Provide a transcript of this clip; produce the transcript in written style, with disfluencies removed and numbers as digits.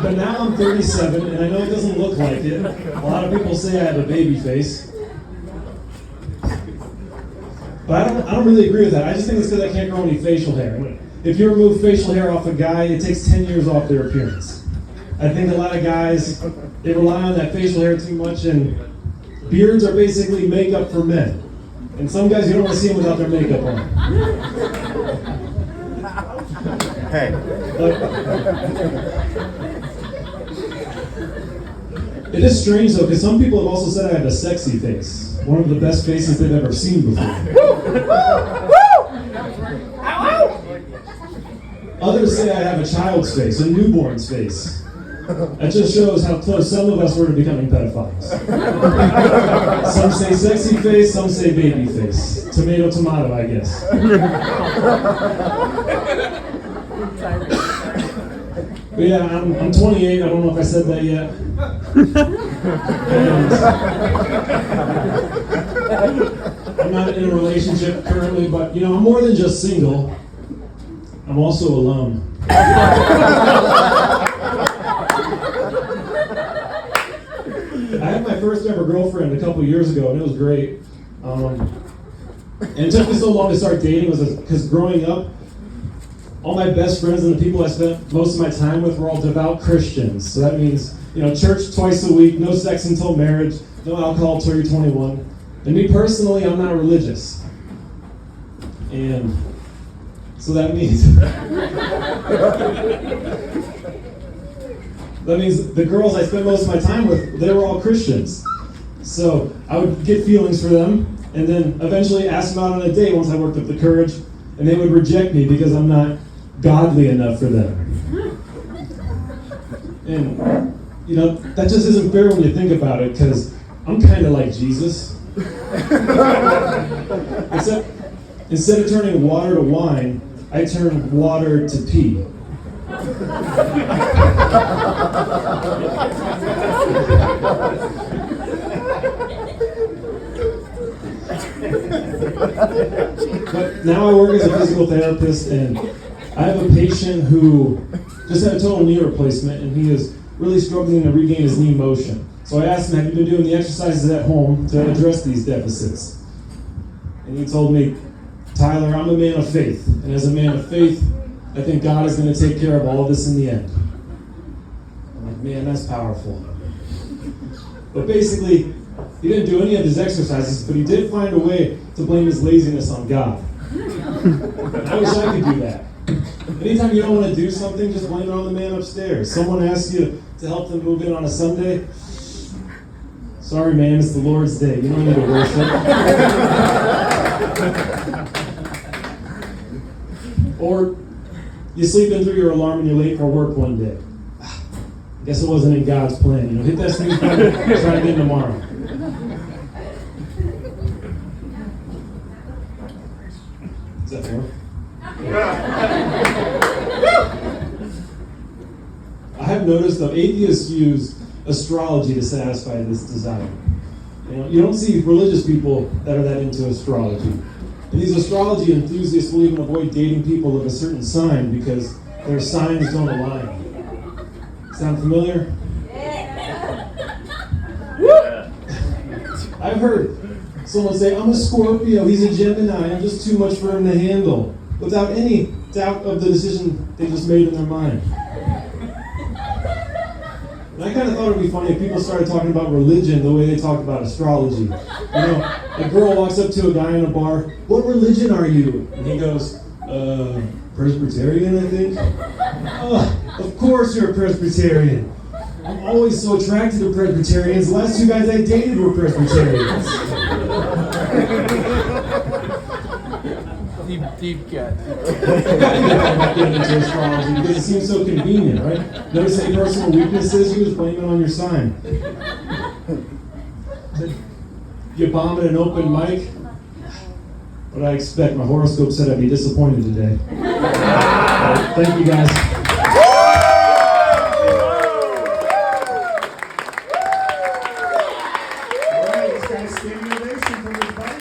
But now I'm 37, and I know it doesn't look like it. A lot of people say I have a baby face. But I don't really agree with that. I just think it's because I can't grow any facial hair. If you remove facial hair off a guy, it takes 10 years off their appearance. I think a lot of guys, they rely on that facial hair too much, and beards are basically makeup for men. And some guys, you don't want to see them without their makeup on. Hey. It is strange though, because some people have also said I have a sexy face. One of the best faces they've ever seen before. Others say I have a child's face, a newborn's face. That just shows how close some of us were to becoming pedophiles. Some say sexy face, some say baby face. Tomato, tomato, I guess. But yeah, I'm 28. I don't know if I said that yet. And I'm not in a relationship currently, but you know, I'm more than just single. I'm also alone. I had my first ever girlfriend a couple years ago, and it was great. And it took me so long to start dating was because growing up, all my best friends and the people I spent most of my time with were all devout Christians. So that means, you know, church twice a week, no sex until marriage, no alcohol until you're 21. And me personally, I'm not religious. And so that means the girls I spent most of my time with, they were all Christians. So I would get feelings for them, and then eventually ask them out on a date once I worked up the courage, and they would reject me because I'm not godly enough for them. And, you know, that just isn't fair when you think about it, because I'm kind of like Jesus. Except, instead of turning water to wine, I turn water to pee. But now I work as a physical therapist, and I have a patient who just had a total knee replacement, and he is really struggling to regain his knee motion. So I asked him, have you been doing the exercises at home to address these deficits? And he told me, Tyler, I'm a man of faith, and as a man of faith, I think God is going to take care of all of this in the end. I'm like, man, that's powerful. But basically, he didn't do any of his exercises, but he did find a way to blame his laziness on God. And I wish I could do that. Anytime you don't want to do something, just blame it on the man upstairs. Someone asks you to help them move in on a Sunday. Sorry, man, it's the Lord's day. You don't need to worship. Or you sleep in through your alarm and you're late for work one day. I guess it wasn't in God's plan. You know, hit that snooze button, try again tomorrow. Is that fair? I have noticed that atheists use astrology to satisfy this desire. You don't see religious people that are that into astrology. And these astrology enthusiasts will even avoid dating people of a certain sign because their signs don't align. Sound familiar? I've heard someone say, I'm a Scorpio, he's a Gemini, I'm just too much for him to handle, without any doubt of the decision they just made in their mind. And I kind of thought it would be funny if people started talking about religion the way they talk about astrology. You know, a girl walks up to a guy in a bar, what religion are you? And he goes, Presbyterian, I think. Of course you're a Presbyterian. I'm always so attracted to Presbyterians. The last two guys I dated were Presbyterians. Deep cut. About getting into astrology because it seems so convenient, right? Notice any personal weaknesses, you just blame it on your sign. You bomb at an open mic, but I expect my horoscope said I'd be disappointed today. Thank you guys.